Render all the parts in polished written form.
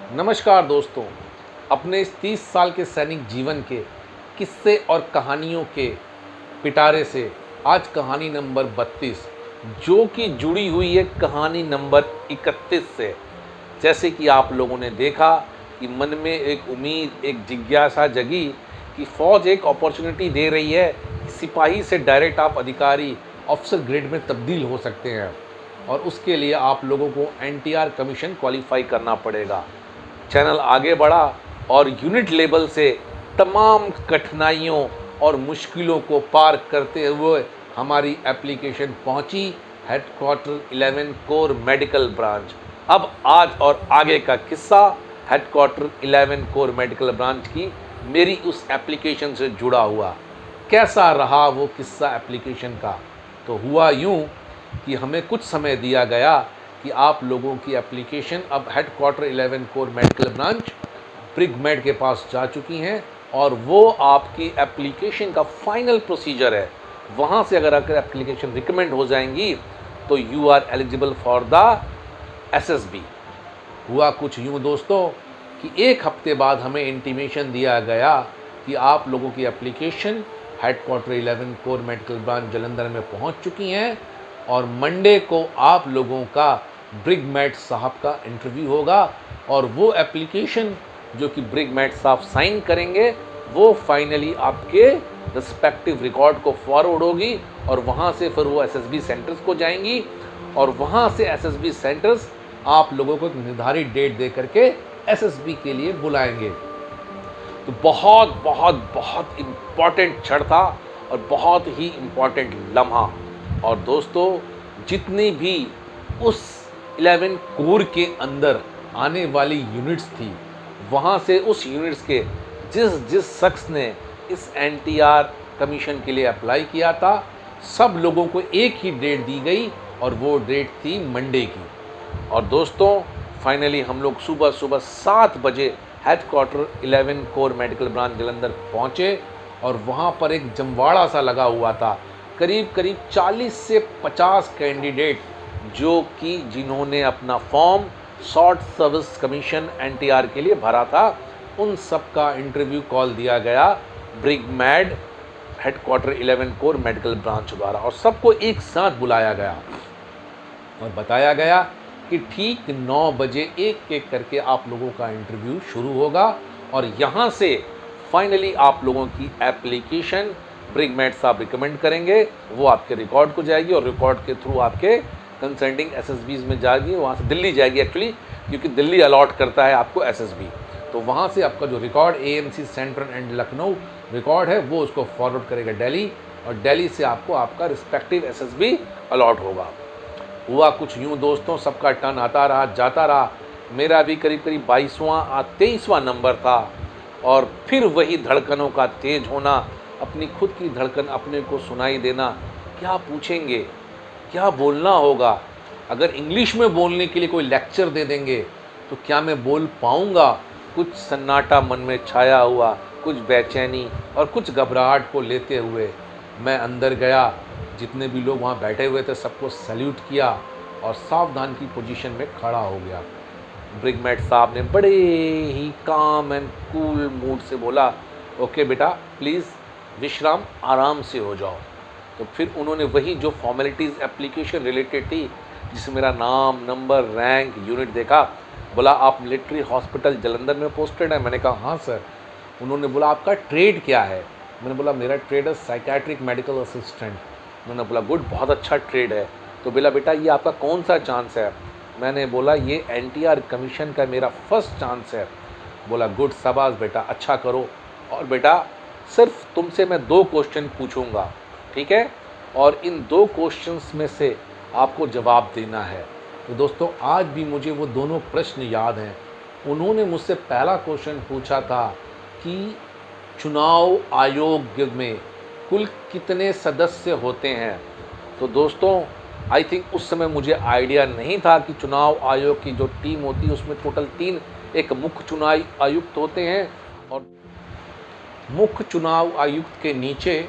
नमस्कार दोस्तों। अपने इस 30 साल के सैनिक जीवन के किस्से और कहानियों के पिटारे से आज कहानी नंबर 32 जो कि जुड़ी हुई है कहानी नंबर 31 से। जैसे कि आप लोगों ने देखा कि मन में एक उम्मीद, एक जिज्ञासा जगी कि फ़ौज एक अपॉर्चुनिटी दे रही है कि सिपाही से डायरेक्ट आप अधिकारी, ऑफिसर ग्रेड में तब्दील हो सकते हैं और उसके लिए आप लोगों को एनटीआर कमीशन क्वालिफाई करना पड़ेगा। चैनल आगे बढ़ा और यूनिट लेवल से तमाम कठिनाइयों और मुश्किलों को पार करते हुए हमारी एप्लीकेशन पहुंची हेडक्वार्टर 11 कोर मेडिकल ब्रांच। अब आज और आगे का किस्सा हेडक्वार्टर 11 कोर मेडिकल ब्रांच की मेरी उस एप्लीकेशन से जुड़ा हुआ। कैसा रहा वो किस्सा एप्लीकेशन का? तो हुआ यूँ कि हमें कुछ समय दिया गया कि आप लोगों की एप्लीकेशन अब हेडक्वार्टर 11 कोर मेडिकल ब्रांच ब्रिगमेड के पास जा चुकी हैं और वो आपकी एप्लीकेशन का फाइनल प्रोसीजर है। वहाँ से अगर एप्लीकेशन रिकमेंड हो जाएंगी तो you are eligible for the SSB. हुआ कुछ यूँ दोस्तों कि एक हफ्ते बाद हमें इंटीमेशन दिया गया कि आप लोगों की application headquarter 11 core medical branch Jalandhar में पहुंच चुकी हैं और मंडे को आप लोगों का ब्रिगमेड साहब का इंटरव्यू होगा और वो एप्लीकेशन जो कि ब्रिगमेड साहब साइन करेंगे वो फाइनली आपके रिस्पेक्टिव रिकॉर्ड को फॉरवर्ड होगी और वहाँ से फिर वो एसएसबी सेंटर्स को जाएंगी और वहाँ से एसएसबी सेंटर्स आप लोगों को एक निर्धारित डेट दे करके एसएसबी के लिए बुलाएंगे। तो बहुत बहुत बहुत इम्पॉर्टेंट क्षण था और बहुत ही इम्पॉर्टेंट लम्हा। और दोस्तों जितनी भी उस 11 कोर के अंदर आने वाली यूनिट्स थी वहाँ से उस यूनिट्स के जिस जिस शख्स ने इस एनटीआर कमीशन के लिए अप्लाई किया था सब लोगों को एक ही डेट दी गई और वो डेट थी मंडे की। और दोस्तों फाइनली हम लोग सुबह सुबह 7 बजे headquarter 11 core medical branch Jalandhar पहुँचे और वहाँ पर एक जमवाड़ा सा लगा हुआ था। करीब करीब 40 से 50 कैंडिडेट जो कि जिन्होंने अपना form short service commission NTR के लिए भरा था उन सब का इंटरव्यू कॉल दिया गया ब्रिगमेड हेडक्वार्टर 11 कोर मेडिकल ब्रांच द्वारा और सबको एक साथ बुलाया गया और बताया गया कि ठीक 9 बजे एक एक करके आप लोगों का इंटरव्यू शुरू होगा और यहाँ से फाइनली आप लोगों की एप्लीकेशन ब्रिगमेड साहब रिकमेंड करेंगे, वो आपके रिकॉर्ड को जाएगी और रिकॉर्ड के थ्रू आपके कंसल्टिंग एसएसबीज में जाएगी, वहाँ से दिल्ली जाएगी एक्चुअली क्योंकि दिल्ली अलॉट करता है आपको एसएसबी। तो वहाँ से आपका जो record AMC central and Lucknow record है वो उसको फॉरवर्ड करेगा दिल्ली और दिल्ली से आपको आपका रिस्पेक्टिव एसएसबी अलॉट होगा। हुआ कुछ यूँ दोस्तों, सबका टर्न आता रहा जाता रहा। मेरा भी करीब करीब 22वां 23वां नंबर था और फिर वही धड़कनों का तेज होना, अपनी खुद की धड़कन अपने को सुनाई देना। क्या पूछेंगे, क्या बोलना होगा? अगर इंग्लिश में बोलने के लिए कोई लेक्चर दे देंगे तो क्या मैं बोल पाऊँगा? कुछ सन्नाटा मन में छाया हुआ, कुछ बेचैनी और कुछ घबराहट को लेते हुए मैं अंदर गया। जितने भी लोग वहाँ बैठे हुए थे सबको सैल्यूट किया और सावधान की पोजीशन में खड़ा हो गया। ब्रिगमेड साहब ने बड़े ही काम एंड कूल मूड से बोला, ओके बेटा प्लीज़ विश्राम, आराम से हो जाओ। तो फिर उन्होंने वही जो फॉर्मेलिटीज़ एप्लीकेशन रिलेटेड थी जिसमें मेरा नाम, नंबर, रैंक, यूनिट देखा। बोला आप मिलिट्री हॉस्पिटल जालंधर में पोस्टेड है? मैंने कहा हाँ सर। उन्होंने बोला आपका ट्रेड क्या है? मैंने बोला मेरा ट्रेड है साइकेट्रिक मेडिकल असिस्टेंट। उन्होंने बोला गुड, बहुत अच्छा ट्रेड है। तो बोला बेटा ये आपका कौन सा चांस है? मैंने बोला ये एनटीआर कमीशन का मेरा फर्स्ट चांस है। बोला गुड, शाबाश बेटा, अच्छा करो। और बेटा सिर्फ तुमसे मैं 2 क्वेश्चन पूछूंगा, ठीक है? और इन 2 क्वेश्चंस में से आपको जवाब देना है। तो दोस्तों आज भी मुझे वो दोनों प्रश्न याद हैं। उन्होंने मुझसे पहला क्वेश्चन पूछा था कि चुनाव आयोग में कुल कितने सदस्य होते हैं? तो दोस्तों आई थिंक उस समय मुझे आइडिया नहीं था कि चुनाव आयोग की जो टीम होती है उसमें टोटल 3 एक मुख्य चुनाव आयुक्त होते हैं और मुख्य चुनाव आयुक्त के नीचे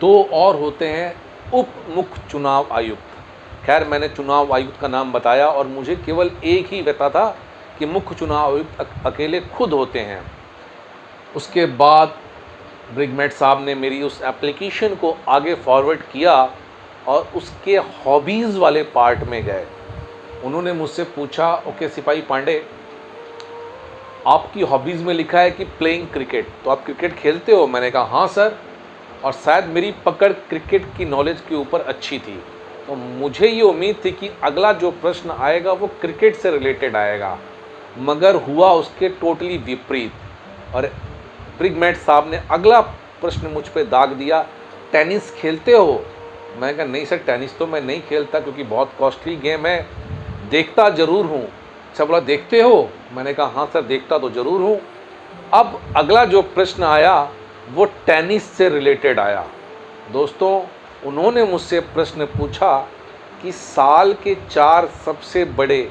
2 और होते हैं उप मुख्य चुनाव आयुक्त। खैर मैंने चुनाव आयुक्त का नाम बताया और मुझे केवल एक ही पता था कि मुख्य चुनाव आयुक्त अकेले खुद होते हैं। उसके बाद ब्रिगमेट साहब ने मेरी उस एप्लीकेशन को आगे फॉरवर्ड किया और उसके हॉबीज़ वाले पार्ट में गए। उन्होंने मुझसे पूछा, ओके सिपाही पांडे, आपकी हॉबीज़ में लिखा है कि प्लेइंग क्रिकेट, तो आप क्रिकेट खेलते हो? मैंने कहा हाँ सर, और शायद मेरी पकड़ क्रिकेट की नॉलेज के ऊपर अच्छी थी, तो मुझे ये उम्मीद थी कि अगला जो प्रश्न आएगा वो क्रिकेट से रिलेटेड आएगा, मगर हुआ उसके टोटली विपरीत। और ब्रिगमेट साहब ने अगला प्रश्न मुझ पे दाग दिया, टेनिस खेलते हो? मैं कहा नहीं सर, टेनिस तो मैं नहीं खेलता क्योंकि बहुत कॉस्टली गेम है, देखता ज़रूर हूँ। अच्छा बोला, देखते हो? मैंने कहा हाँ सर, देखता तो ज़रूर हूँ। अब अगला जो प्रश्न आया वो टेनिस से रिलेटेड आया। दोस्तों, उन्होंने मुझसे प्रश्न पूछा कि साल के 4 सबसे बड़े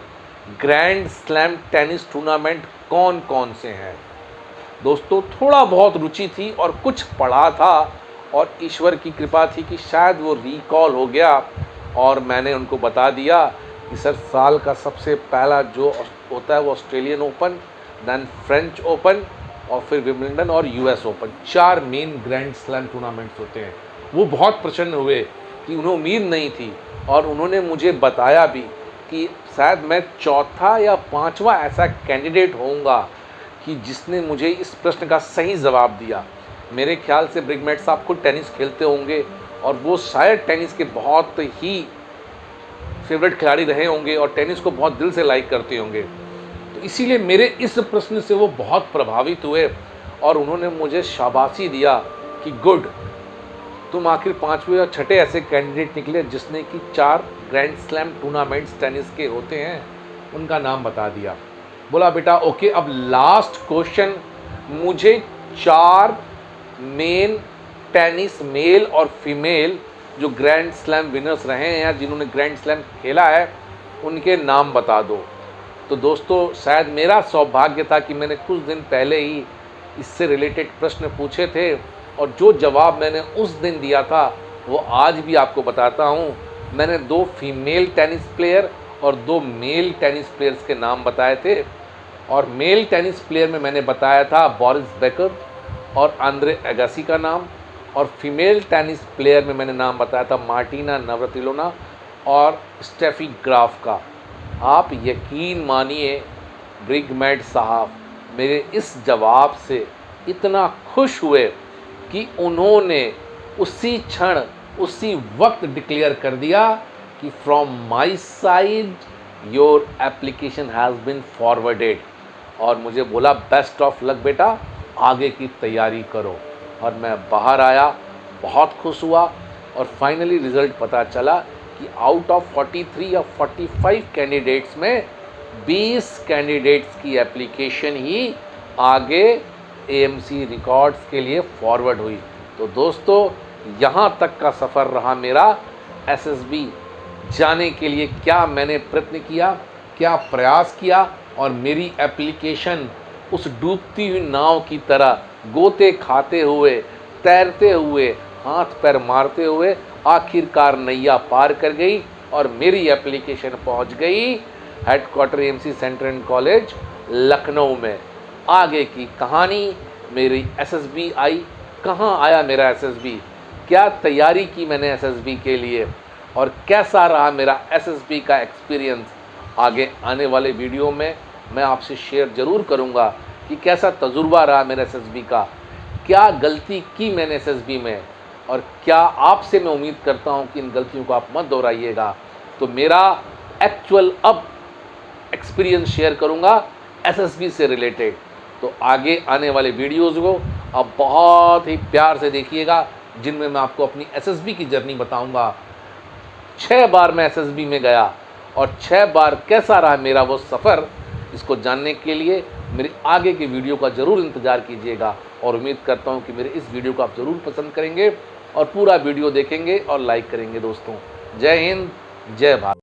ग्रैंड स्लैम टेनिस टूर्नामेंट कौन कौन से हैं। दोस्तों, थोड़ा बहुत रुचि थी और कुछ पढ़ा था और ईश्वर की कृपा थी कि शायद वो रिकॉल हो गया, और मैंने उनको बता दिया कि सर साल का सबसे पहला जो होता है वो Australian open, then French open और फिर विंबलडन और US open, 4 main grand slam tournaments होते हैं। वो बहुत प्रसन्न हुए कि उन्हें उम्मीद नहीं थी, और उन्होंने मुझे बताया भी कि शायद मैं चौथा या 5वां ऐसा कैंडिडेट होऊंगा कि जिसने मुझे इस प्रश्न का सही जवाब दिया। मेरे ख्याल से ब्रिगमेट साहब खुद टेनिस खेलते होंगे और वो शायद टेनिस के बहुत ही फेवरेट खिलाड़ी रहे होंगे और टेनिस को बहुत दिल से लाइक करते होंगे, तो इसीलिए मेरे इस प्रश्न से वो बहुत प्रभावित हुए और उन्होंने मुझे शाबाशी दिया कि गुड, तुम आखिर 5वें या 6ठे ऐसे कैंडिडेट निकले जिसने कि 4 ग्रैंड स्लैम टूर्नामेंट्स टेनिस के होते हैं, उनका नाम बता दिया। बोला बेटा ओके, अब लास्ट क्वेश्चन, मुझे 4 मेन टेनिस मेल और फीमेल जो ग्रैंड स्लैम विनर्स रहे हैं या जिन्होंने ग्रैंड स्लैम खेला है उनके नाम बता दो। तो दोस्तों, शायद मेरा सौभाग्य था कि मैंने कुछ दिन पहले ही इससे रिलेटेड प्रश्न पूछे थे और जो जवाब मैंने उस दिन दिया था वो आज भी आपको बताता हूँ। मैंने 2 फीमेल टेनिस प्लेयर और 2 मेल टेनिस प्लेयर्स के नाम बताए थे, और मेल टेनिस प्लेयर में मैंने बताया था बोरिस बेकर और आंद्रे अगासी का नाम, और फीमेल टेनिस प्लेयर में मैंने नाम बताया था मार्टिना नवरातिलोना और स्टेफी ग्राफ का। आप यकीन मानिए ब्रिगमेट साहब मेरे इस जवाब से इतना खुश हुए कि उन्होंने उसी क्षण उसी वक्त डिक्लेयर कर दिया कि from my side your application has been forwarded, और मुझे बोला बेस्ट ऑफ लक बेटा, आगे की तैयारी करो। और मैं बाहर आया, बहुत खुश हुआ, और फाइनली रिज़ल्ट पता चला कि आउट ऑफ 43 या 45 कैंडिडेट्स में 20 कैंडिडेट्स की एप्लीकेशन ही आगे एएमसी रिकॉर्ड्स के लिए फॉरवर्ड हुई। तो दोस्तों, यहाँ तक का सफ़र रहा मेरा एसएसबी जाने के लिए। क्या मैंने प्रयत्न किया, क्या प्रयास किया, और मेरी एप्लीकेशन उस डूबती हुई नाव की तरह गोते खाते हुए, तैरते हुए, हाथ पैर मारते हुए आखिरकार नैया पार कर गई और मेरी एप्लीकेशन पहुंच गई headquarter AMC centre and college Lucknow में। आगे की कहानी मेरी एसएसबी आई, कहाँ आया मेरा एसएसबी, क्या तैयारी की मैंने एसएसबी के लिए, और कैसा रहा मेरा एसएसबी का एक्सपीरियंस, आगे आने वाले वीडियो में मैं आपसे शेयर ज़रूर करूंगा कि कैसा तजुर्बा रहा मेरा एसएसबी का, क्या गलती की मैंने एसएसबी में, और क्या आपसे मैं उम्मीद करता हूं कि इन गलतियों को आप मत दोहराइएगा। तो मेरा एक्चुअल अब एक्सपीरियंस शेयर करूंगा एसएसबी से रिलेटेड। तो आगे आने वाले वीडियोज़ को आप बहुत ही प्यार से देखिएगा, जिनमें मैं आपको अपनी एसएसबी की जर्नी बताऊंगा। 6 बार मैं एसएसबी में गया और 6 बार कैसा रहा मेरा वो सफ़र, इसको जानने के लिए मेरे आगे के वीडियो का ज़रूर इंतज़ार कीजिएगा। और उम्मीद करता हूँ कि मेरे इस वीडियो को आप ज़रूर पसंद करेंगे और पूरा वीडियो देखेंगे और लाइक करेंगे। दोस्तों, जय हिंद, जय भारत।